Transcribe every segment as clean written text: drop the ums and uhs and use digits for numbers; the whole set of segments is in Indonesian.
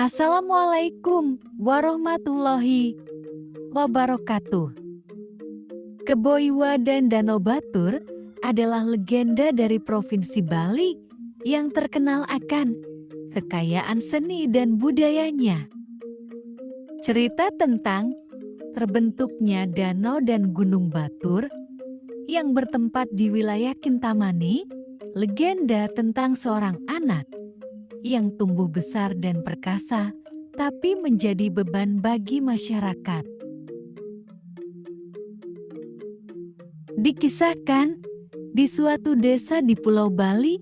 Assalamualaikum warahmatullahi wabarakatuh. Kebo Iwa dan Danau Batur adalah legenda dari Provinsi Bali yang terkenal akan kekayaan seni dan budayanya. Cerita tentang terbentuknya danau dan gunung Batur yang bertempat di wilayah Kintamani, legenda tentang seorang anak yang tumbuh besar dan perkasa, tapi menjadi beban bagi masyarakat. Dikisahkan di suatu desa di Pulau Bali,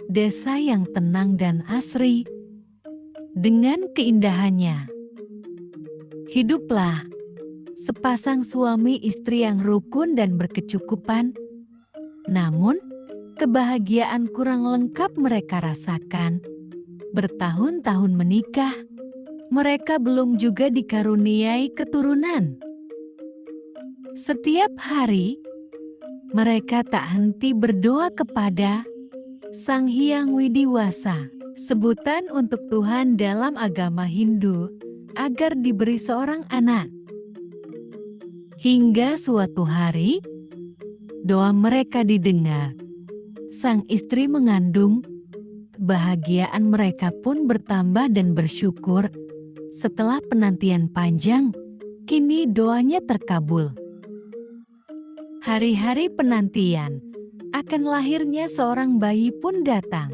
desa yang tenang dan asri, dengan keindahannya. Hiduplah sepasang suami istri yang rukun dan berkecukupan, namun kebahagiaan kurang lengkap mereka rasakan. Bertahun-tahun menikah, mereka belum juga dikaruniai keturunan. Setiap hari, mereka tak henti berdoa kepada Sang Hyang Widiwasa, sebutan untuk Tuhan dalam agama Hindu, agar diberi seorang anak. Hingga suatu hari, doa mereka didengar. Sang istri mengandung. Kebahagiaan mereka pun bertambah dan bersyukur. Setelah penantian panjang, kini doanya terkabul. Hari-hari penantian akan lahirnya seorang bayi pun datang.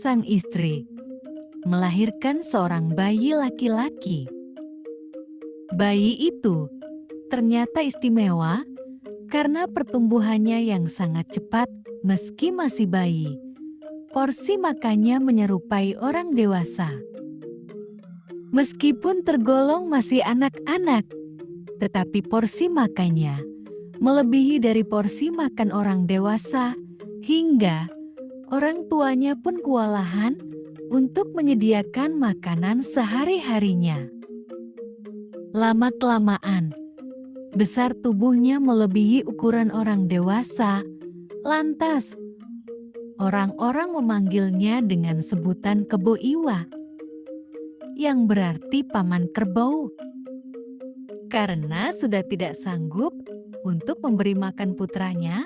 Sang istri melahirkan seorang bayi laki-laki. Bayi itu ternyata istimewa karena pertumbuhannya yang sangat cepat meski masih bayi. Porsi makannya menyerupai orang dewasa. Meskipun tergolong masih anak-anak, tetapi porsi makannya melebihi dari porsi makan orang dewasa, hingga orang tuanya pun kewalahan untuk menyediakan makanan sehari-harinya. Lama-kelamaan, besar tubuhnya melebihi ukuran orang dewasa, lantas orang-orang memanggilnya dengan sebutan Kebo Iwa, yang berarti paman kerbau. Karena sudah tidak sanggup untuk memberi makan putranya,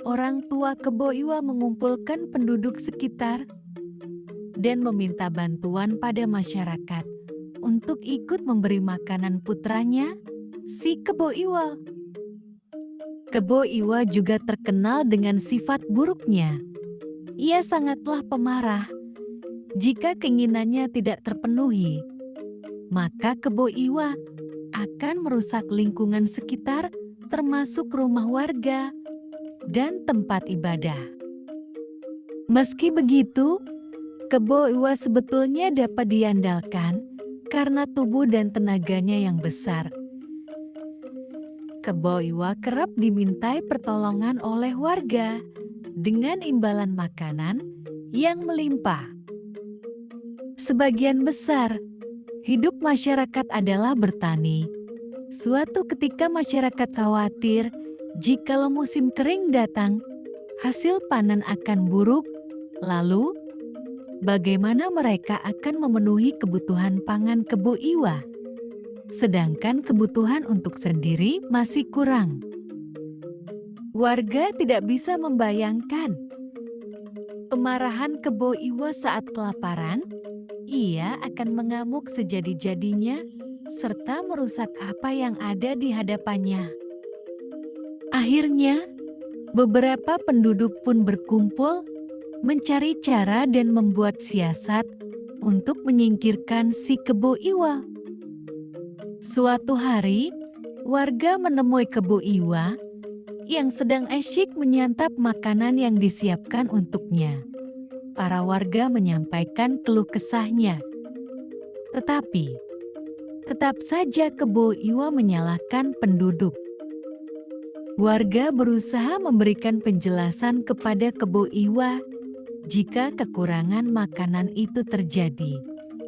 orang tua Kebo Iwa mengumpulkan penduduk sekitar dan meminta bantuan pada masyarakat untuk ikut memberi makanan putranya, si Kebo Iwa. Kebo Iwa juga terkenal dengan sifat buruknya. Ia sangatlah pemarah. Jika keinginannya tidak terpenuhi, maka Kebo Iwa akan merusak lingkungan sekitar, termasuk rumah warga dan tempat ibadah. Meski begitu, Kebo Iwa sebetulnya dapat diandalkan karena tubuh dan tenaganya yang besar. Kebo Iwa kerap dimintai pertolongan oleh warga dengan imbalan makanan yang melimpah. Sebagian besar hidup masyarakat adalah bertani. Suatu ketika masyarakat khawatir jikalau musim kering datang, hasil panen akan buruk. Lalu, bagaimana mereka akan memenuhi kebutuhan pangan Kebo Iwa? Sedangkan kebutuhan untuk sendiri masih kurang. Warga tidak bisa membayangkan kemarahan Kebo Iwa saat kelaparan. Ia akan mengamuk sejadi-jadinya serta merusak apa yang ada di hadapannya. Akhirnya, beberapa penduduk pun berkumpul mencari cara dan membuat siasat untuk menyingkirkan si Kebo Iwa. Suatu hari, warga menemui Kebo Iwa yang sedang asyik menyantap makanan yang disiapkan untuknya. Para warga menyampaikan keluh kesahnya. Tetapi, tetap saja Kebo Iwa menyalahkan penduduk. Warga berusaha memberikan penjelasan kepada Kebo Iwa jika kekurangan makanan itu terjadi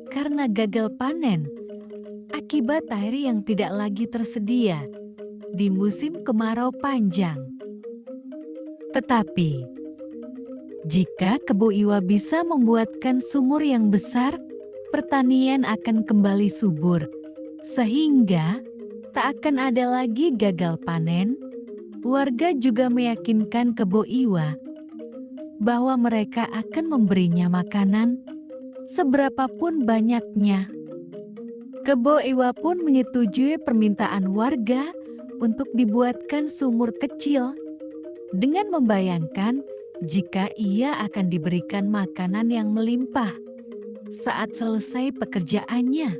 karena gagal panen akibat air yang tidak lagi tersedia di musim kemarau panjang. Tetapi, jika Kebo Iwa bisa membuatkan sumur yang besar, pertanian akan kembali subur, sehingga tak akan ada lagi gagal panen. Warga juga meyakinkan Kebo Iwa bahwa mereka akan memberinya makanan seberapapun banyaknya. Kebo Iwa pun menyetujui permintaan warga untuk dibuatkan sumur kecil dengan membayangkan jika ia akan diberikan makanan yang melimpah saat selesai pekerjaannya.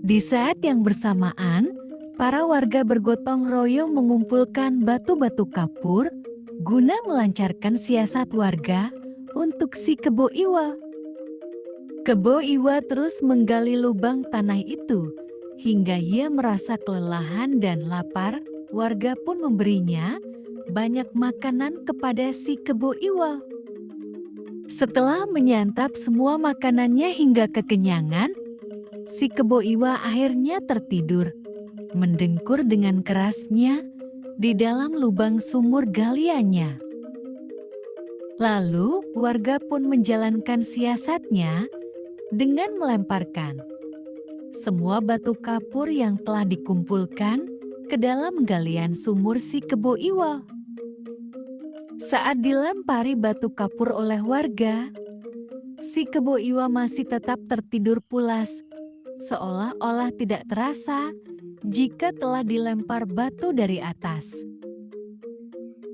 Di saat yang bersamaan, para warga bergotong royong mengumpulkan batu-batu kapur guna melancarkan siasat warga untuk si Kebo Iwa. Kebo Iwa terus menggali lubang tanah itu hingga ia merasa kelelahan dan lapar. Warga pun memberinya banyak makanan kepada si Kebo Iwa. Setelah menyantap semua makanannya hingga kekenyangan, si Kebo Iwa akhirnya tertidur, mendengkur dengan kerasnya di dalam lubang sumur galiannya. Lalu warga pun menjalankan siasatnya dengan melemparkan semua batu kapur yang telah dikumpulkan ke dalam galian sumur si Kebo Iwa. Saat dilempari batu kapur oleh warga, si Kebo Iwa masih tetap tertidur pulas, seolah-olah tidak terasa jika telah dilempar batu dari atas.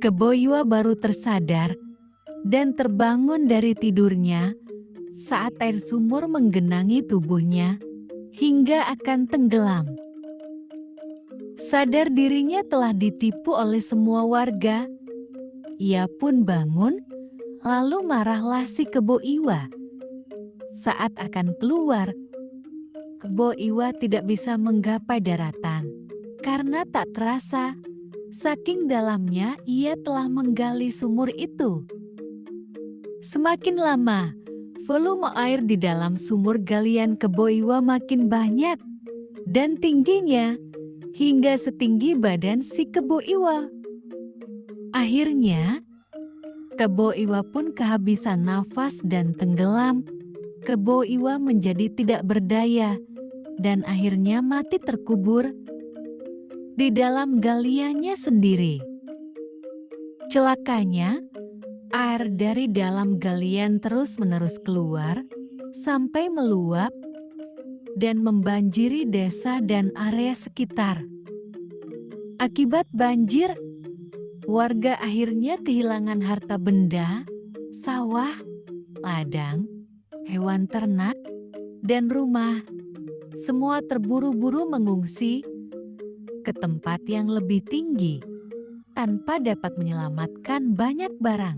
Kebo Iwa baru tersadar dan terbangun dari tidurnya saat air sumur menggenangi tubuhnya hingga akan tenggelam. Sadar dirinya telah ditipu oleh semua warga, ia pun bangun, lalu marahlah si Kebo Iwa. Saat akan keluar, Kebo Iwa tidak bisa menggapai daratan karena tak terasa saking dalamnya ia telah menggali sumur itu. Semakin lama, volume air di dalam sumur galian Kebo Iwa makin banyak dan tingginya hingga setinggi badan si Kebo Iwa. Akhirnya, Kebo Iwa pun kehabisan nafas dan tenggelam. Kebo Iwa menjadi tidak berdaya dan akhirnya mati terkubur di dalam galiannya sendiri. Celakanya, air dari dalam galian terus-menerus keluar sampai meluap dan membanjiri desa dan area sekitar. Akibat banjir, warga akhirnya kehilangan harta benda, sawah, ladang, hewan ternak, dan rumah. Semua terburu-buru mengungsi ke tempat yang lebih tinggi tanpa dapat menyelamatkan banyak barang.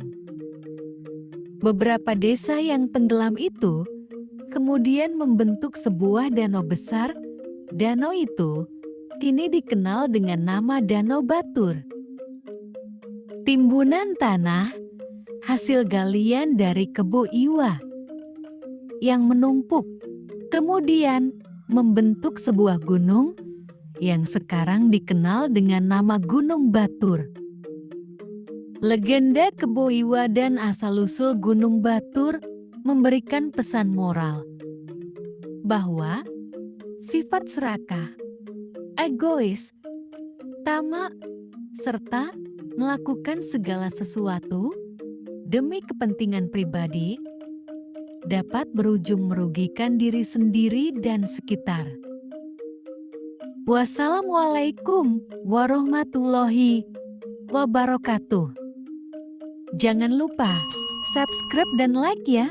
Beberapa desa yang tenggelam itu kemudian membentuk sebuah danau besar. Danau itu kini dikenal dengan nama Danau Batur. Timbunan tanah hasil galian dari Kebo Iwa yang menumpuk kemudian membentuk sebuah gunung yang sekarang dikenal dengan nama Gunung Batur. Legenda Kebo Iwa dan asal-usul Gunung Batur memberikan pesan moral bahwa sifat serakah, egois, tamak, serta melakukan segala sesuatu demi kepentingan pribadi dapat berujung merugikan diri sendiri dan sekitar. Wassalamualaikum warahmatullahi wabarakatuh. Jangan lupa subscribe dan like ya.